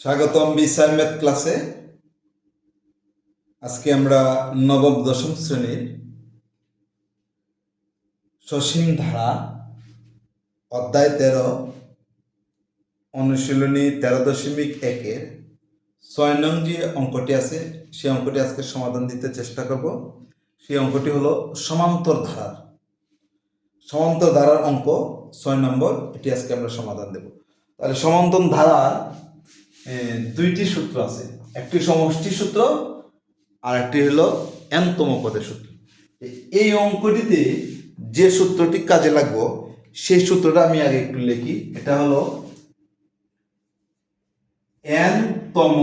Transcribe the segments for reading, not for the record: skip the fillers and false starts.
স্বাগতম বিসার ম্যাথ ক্লাসে। আজকে আমরা নবম দশম শ্রেণীর সসীম ধারা অধ্যায় 13 অনুশীলনী 13.1-এর 6 নং যে অঙ্কটি আছে সেই অঙ্কটি আজকে সমাধান দিতে চেষ্টা করব। সেই অঙ্কটি হলো সমান্তর ধারার অঙ্ক 6 নম্বর। এটি আজকে আমরা সমাধান দেব। তাহলে সমান্তর ধারার দুইটি সূত্র আছে, একটি সমষ্টি সূত্র আর একটি হলো n-তম পদের সূত্র। এই অঙ্কটিতে যে সূত্রটি কাজে লাগবো সেই সূত্রটা আমি আগে একটু লিখি। এটা হলো n-তম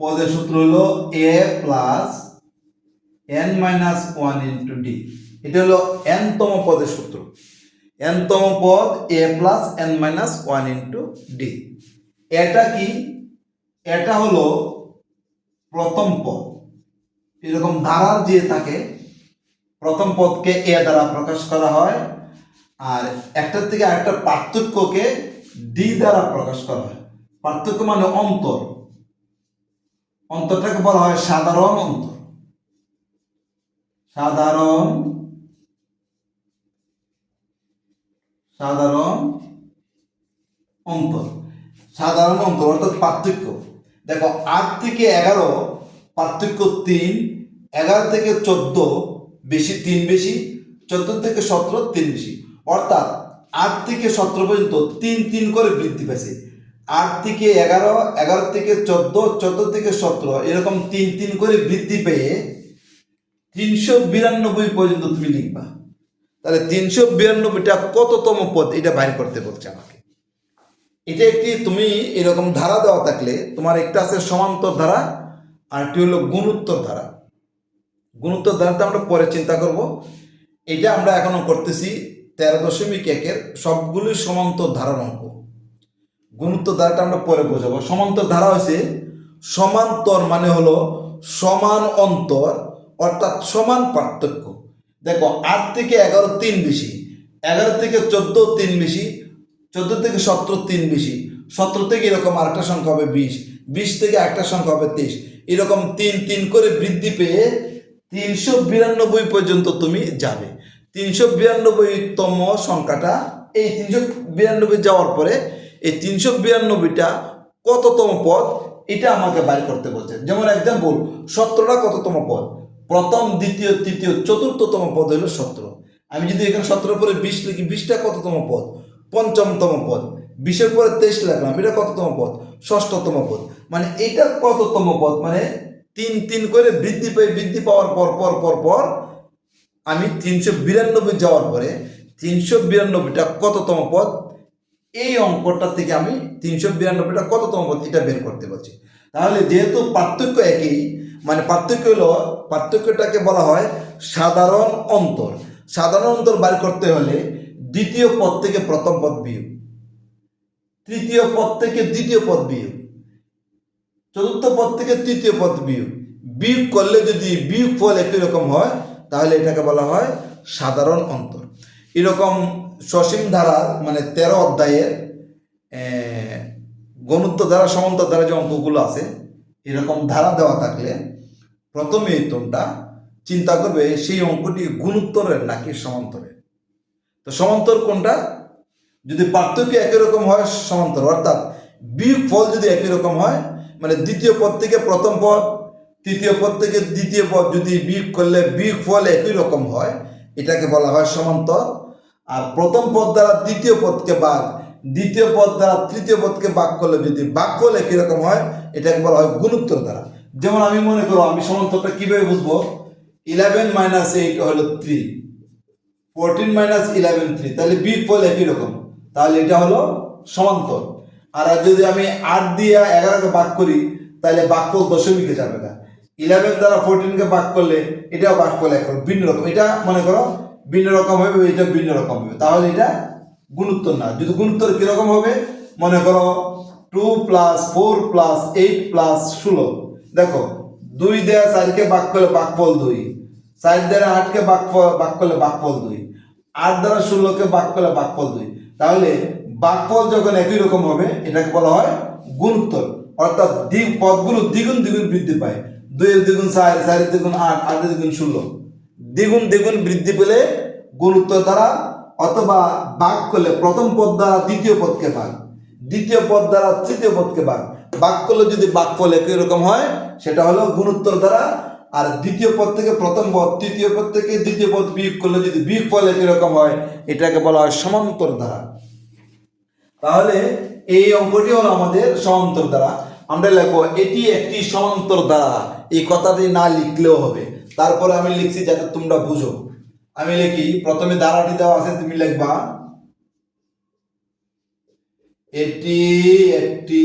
পদের সূত্র হলো a plus n-1 into d। এটা হলো n-তম পদের সূত্র। n-তম পদ a plus n-1 into d। এটা কি? এটা হলো প্রথম পদ। এরকম ধারার যে থাকে প্রথম পদকে এ দ্বারা প্রকাশ করা হয়, আর একটার থেকে আরেকটা পার্থক্যকে ডি দ্বারা প্রকাশ করা হয়। পার্থক্য মানে অন্তর, অন্তরটাকে বলা হয় সাধারণ অন্তর। সাধারণ অন্তর, সাধারণ অন্তর অর্থাৎ পার্থক্য। দেখো 8 থেকে 11 পার্থক্য 3, 11 থেকে 14 বেশি 3 বেশি, 14 থেকে 17 3 বেশি, অর্থাৎ 8 থেকে 17 পর্যন্ত 3 3 করে বৃদ্ধি পেয়েছে। 8 থেকে 11, 11 থেকে 14, 14 থেকে 17 এরকম 3 3 করে বৃদ্ধি পেয়ে 392 পর্যন্ত তুমি লিখবা। তাহলে 392টা কততম পদ এটা বাইর করতে বলছে আমাকে। এটা একটি তুমি এরকম ধারা দেওয়া থাকলে তোমার একটা আছে সমান্তর ধারা আর একটি হলো গুণোত্তর ধারা। গুণোত্তর ধারাটা আমরা পরে চিন্তা করব। এটা আমরা এখনো করতেছি 13.1-এর সবগুলি সমান্তর ধারার অঙ্ক। গুণোত্তর ধারাটা আমরা পরে বোঝাবো। সমান্তর ধারা হচ্ছে সমান্তর মানে হলো সমান অন্তর অর্থাৎ সমান পার্থক্য। দেখো 8 থেকে 11 3 বেশি, 11 থেকে 14 3 বেশি, 14 থেকে 17 3 বেশি, 17 থেকে এরকম আরেকটা সংখ্যা হবে 20, 20 থেকে আরেকটা সংখ্যা হবে 23, এরকম 3 3 করে বৃদ্ধি পেয়ে 392 পর্যন্ত তুমি যাবে। 392তম সংখ্যাটা, এই 392 যাওয়ার পরে এই 392টা কততম পদ এটা আমাকে বাইর করতে বলছে। যেমন এক্সাম্পল 17টা কততম পদ? প্রথম, দ্বিতীয়, তৃতীয়, চতুর্থতম পদ হলো 17। আমি যদি এখানে 17 পরে 20 লিখি, 20টা কততম পদ? পঞ্চমতম পদ। 20-এর পরে 23 লিখলাম, এটা কততম পদ? ষষ্ঠতম পদ। মানে এটা কততম পদ? মানে 3 3 করে বৃদ্ধি পাওয়ার পর আমি 392 যাওয়ার পরে 392টা কততম পদ, এই অঙ্কটা থেকে আমি 392টা কততম পদ এটা বের করতে পারছি। তাহলে যেহেতু পার্থক্য একই, মানে পার্থক্যটাকে বলা হয় সাধারণ অন্তর। সাধারণ অন্তর বের করতে হলে দ্বিতীয় পদ থেকে প্রথম পদ বিয়োগ, তৃতীয় পদ থেকে দ্বিতীয় পদ বিয়োগ, চতুর্থ পদ থেকে তৃতীয় পদ বিয়োগ করলে যদি বিয়োগ ফল একই রকম হয় তাহলে এটাকে বলা হয় সাধারণ অন্তর। এরকম সসীম ধারা মানে 13 অধ্যায়ের গুণোত্তর ধারা সমান্তর ধারা যে অঙ্কগুলো আছে, এরকম ধারা দেওয়া থাকলে প্রথমে তোমরা চিন্তা করবে সেই অঙ্কটি গুণোত্তরের নাকি সমান্তরের। তো সমান্তর কোনটা? যদি পার্থক্য একই রকম হয় সমান্তর, অর্থাৎ বিয়োগ ফল যদি একই রকম হয়, মানে দ্বিতীয় পদ থেকে প্রথম পদ, তৃতীয় পদ থেকে দ্বিতীয় পদ যদি বিয়োগ করলে বিয়োগ ফল একই রকম হয় এটাকে বলা হয় সমান্তর। আর প্রথম পদ দ্বারা দ্বিতীয় পদকে ভাগ, দ্বিতীয় পদ দ্বারা তৃতীয় পদকে ভাগ করলে যদি ভাগফল একই রকম হয় এটাকে বলা হয় গুণোত্তর ধারা। যেমন আমি মনে করো আমি সমান্তরটা কিভাবে বুঝবো? 11 - 8 হলো 3, 14 - 11 3, তাহলে বিয়োগফল একই রকম, তাহলে এটা হলো সমান্তর। আর যদি আমি 8 দিয়ে 11কে ভাগ করি তাহলে ভাগফল দশমিকে যাবে না। 11 দ্বারা 14কে ভাগ করলে এটাও ভাগফল একরকম, ভিন্ন রকম। এটা মনে করো ভিন্ন রকম হবে, এটা ভিন্ন রকম হবে, তাহলে এটা গুণোত্তর না। যদি গুণোত্তর কিরকম হবে? মনে করো 2 + 4 + 8 + 16। দেখো 2 দ্বারা 4কে ভাগ করলে ভাগফল 2, 4 দ্বারা 8কে ভাগ করলে ভাগফল 2, 8 দ্বারা 16কে ভাগ করলে ভাগফল 2, তাহলে ভাগফল যখন একই রকম হবে এটাকে বলা হয় গুণোত্তর, অর্থাৎ পদগুলো দ্বিগুণ দ্বিগুণ বৃদ্ধি পায়। 2 দ্বিগুণ 4, 4 দ্বিগুণ 8, 8 দ্বিগুণ 16, দ্বিগুণ দ্বিগুণ বৃদ্ধি পেলে গুণোত্তর দ্বারা, অথবা ভাগ করলে প্রথম পদ দ্বারা দ্বিতীয় পদকে ভাগ, দ্বিতীয় পদ দ্বারা তৃতীয় পদকে ভাগ করলে যদি ভাগফল একই রকম হয় সেটা হলো গুণোত্তর দ্বারা। আর দ্বিতীয় পদ থেকে প্রথম পদ, তৃতীয় পদ থেকে দ্বিতীয় পদ বিয়োগ করলে যদি বিয়োগফল একই রকম হয় এটাকে বলা হয় সমান্তর ধারা। তাহলে এই অঙ্কটি হলো আমাদের সমান্তর ধারা। আমরা লিখবো এটি একটি সমান্তর ধারা, এই কথাটি না লিখলেও হবে, তারপরে আমি লিখছি যাতে তোমরা বুঝো। আমি লিখি, প্রথমে ধারাটি দেওয়া আছে, তুমি লিখবা এটি একটি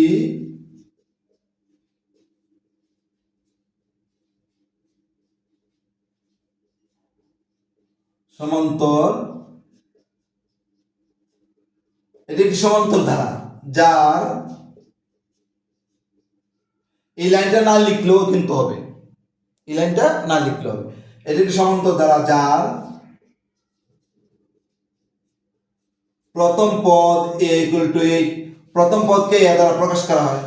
সমান্তর, এটি একটি সমান্তর ধারা যার, এই লাইনটা না লিখলেও কিন্তু হবে, এই লাইনটা না লিখলেও হবে। এটি একটি সমান্তর ধারা যার প্রথম পদ a ইকুয়াল টু 8, প্রথম পদকে a দ্বারা প্রকাশ করা হয়।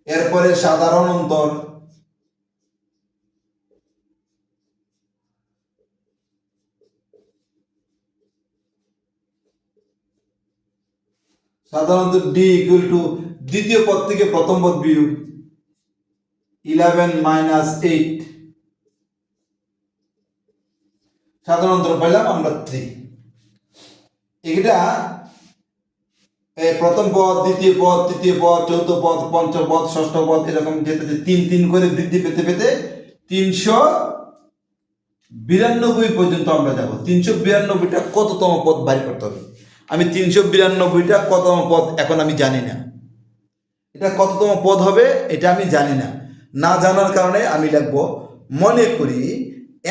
এরপরে সাধারণ অন্তর, সাধারণত d ইকুয়াল টু দ্বিতীয় পদ থেকে প্রথম পদ বিয়োগ 11 মাইনাস 8, সাধারণ অন্তর পাইলাম আমরা 3। এটা প্রথম পদ, দ্বিতীয় পদ, তৃতীয় পদ, চৌথ পদ, পঞ্চম পদ, ষষ্ঠ পদ, এরকম যেতে 3 করে বৃদ্ধি পেতে পেতে 392 পর্যন্ত আমরা যাব। 392টা কততম পদ বাড়ি করতে হবে। আমি 392টা কততম পদ এখন আমি জানি না, এটা কততম পদ হবে এটা আমি জানি না, না জানার কারণে আমি লিখবো মনে করি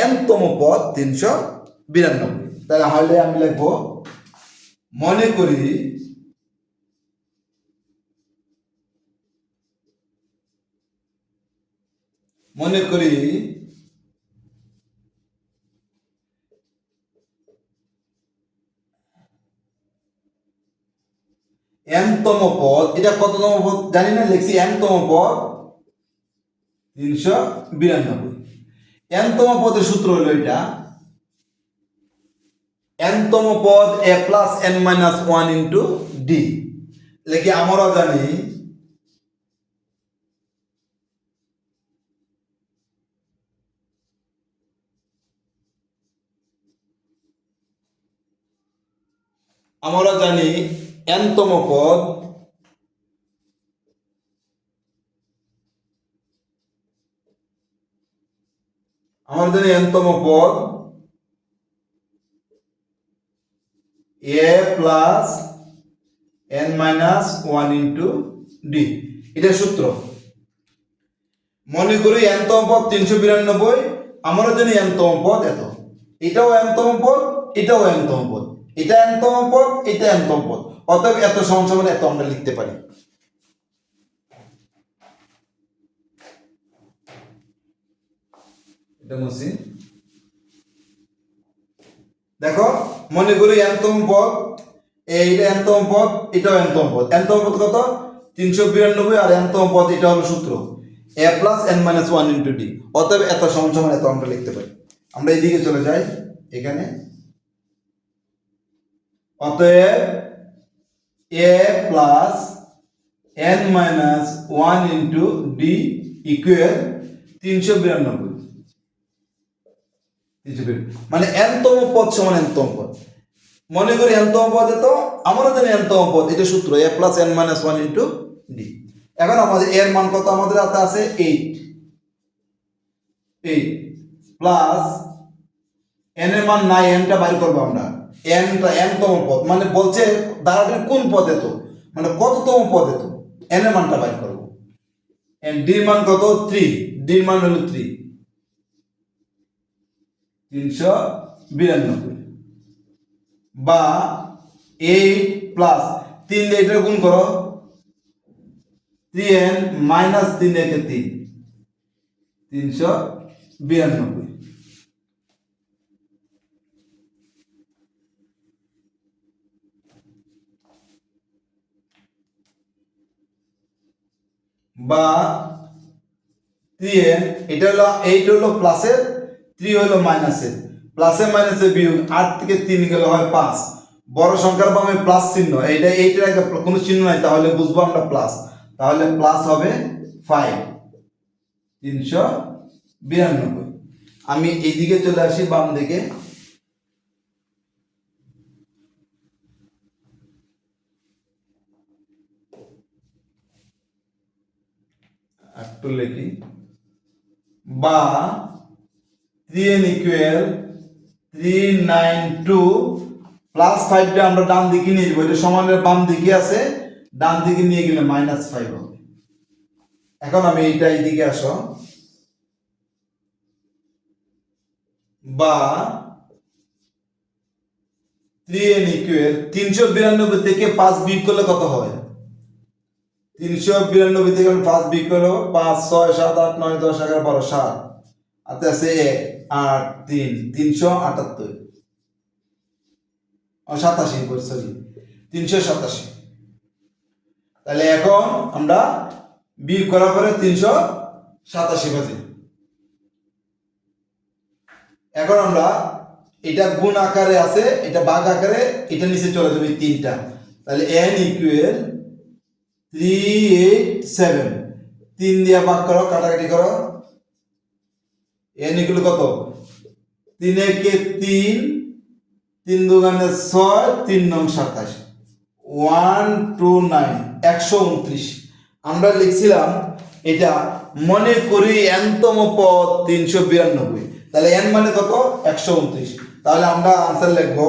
n-তম পদ 392। তাহলে আমি লিখবো মনে করি n-তম পদ, এটা কততম পদ জানি না, লিখছি n-তম পদ 392। n-তম পদের সূত্র হলো এটা, n-তম পদ a plus n minus 1 into D. লিখি আমরা জানি n-তম পদ n-তম পদ a plus n minus 1 into D, এটা সূত্র। মনে করি n-তম পদ 392, আমরা জানি n-তম পদ এত, এটাও n-তম পদ, এটাও n-তম পদ, এটা n-তম পদ, এটা n-তম পদ, অতএব এত সমান সমান এত আমরা লিখতে পারি। এটা মুছি, দেখো মনে করি n-তম পদ, এইটা n-তম পদ, এটাও n-তম পদ, n-তম পদ কত 392, আর n-তম পদ এটা হলো সূত্র a plus n minus 1 into D, অতএব এত সমান সমান এত আমরা লিখতে পারি। আমরা এদিকে চলে যাই, এখানে অতএব a plus n minus 1 into D equal 392। মানে n-তম পদ সমান n-তম পদ। মনে করি n-তম পদ এত, আমরা জানি n-তম পদ, এটা সূত্র a plus n minus 1 into D. এখন আমাদের এর মান কত, আমাদের হাতে আছে 8 প্লাস n এর মান নাই, n-টা বাইর করবো আমরা, n-তম পদ মানে বলছে ধারাটির কোন পদ এত, মানে কততম পদ এত, n এর মানটা বাইর করবো। d এর মান কত 3, d এর মান হলো 392, বা 8 প্লাস 3 দিয়ে এটা গুণ করো, 3n মাইনাস 3 একে 3, 392। বা 3n, এটা হলো 8 হলো প্লাসের, 3 হলো মাইনাসের, প্লাসে মাইনাসে বিয়োগ, 8 থেকে 3 গেলে হয় 5। বড় সংখ্যার বামে প্লাস চিহ্ন, এইটা এইটার আগে কোনো চিহ্ন নাই, তাহলে বুঝবো আমরা প্লাস, তাহলে প্লাস হবে 5, 392। আমি এইদিকে চলে আসি, বাম দিকে। একটু লিখি, বা 3n ইকুয়াল 392 প্লাস 5টা আমরা ডান দিকে নিয়ে যাবো, এটা সমানের বাম দিকে আছে, ডান দিকে নিয়ে গেলে -5 হবে। এখন আমি এইটা এইদিকে আসো, বা 3n ইকুয়াল 392 থেকে 5 বিয়োগ করলে কত হয়? 392 থেকে 5 বিয়োগ করলে 5 6 7 8 9 10 11 12 7, আতে আছে 1 8 3 378, 87 সরি 387। তাহলে এখন আমরা বিয়োগ করার পরে 387 পাচ্ছি। এখন আমরা এটা গুণ আকারে আছে, এটা ভাগ আকারে, এটা নিচে চলে যাবে 3টা। তাহলে n ইকুয়াল 387, 3 দিয়ে ভাগ করো, কাটাকাটি করো, n ইকুয়াল কত? 3 একে 3, 3 দুগুণে 6, 3 নং 27, 129, 129। আমরা লিখছিলাম এটা মনে করি n তম পদ 392, তাহলে n মানে কত? 129। তাহলে আমরা आंसर লিখব,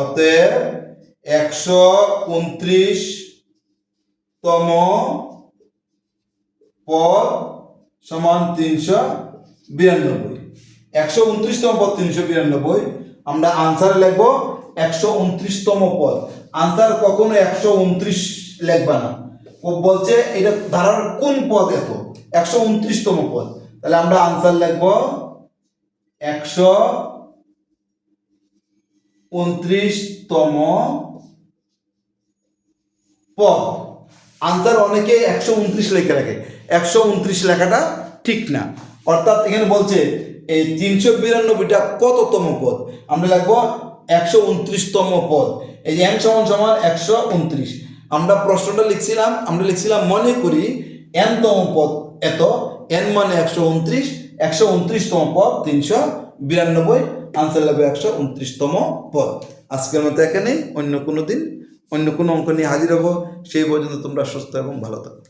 অতএব 129তম পদ সমান 392। 129তম পদ 392, আমরা आंसर লিখব 129তম পদ। आंसर কখনো 129 লিখবা না, ও বলছে এটা ধারার কোন পদ এত, 129তম পদ। তাহলে আমরা आंसर লিখব 129তম পদ। आंसर অনেকে 129 লিখে রাখে, 129 লেখাটা ঠিক না। অর্থাৎ এখানে বলছে এই 392টা কততম পদ, আমরা লিখব 129তম পদ। এই যে n সমান সমান 129। আমরা প্রশ্নটা লিখছিলাম, মনে করি n তম পদ এত, n মানে 129, 129তম পদ 392, आंसर লাগবে 129তম পদ। আজকের মতো এখানেই, অন্য কোনো দিন অন্য কোনো অঙ্ক নিয়ে হাজির হব। সেই পর্যন্ত তোমরা সুস্থ এবং ভালো থাকো।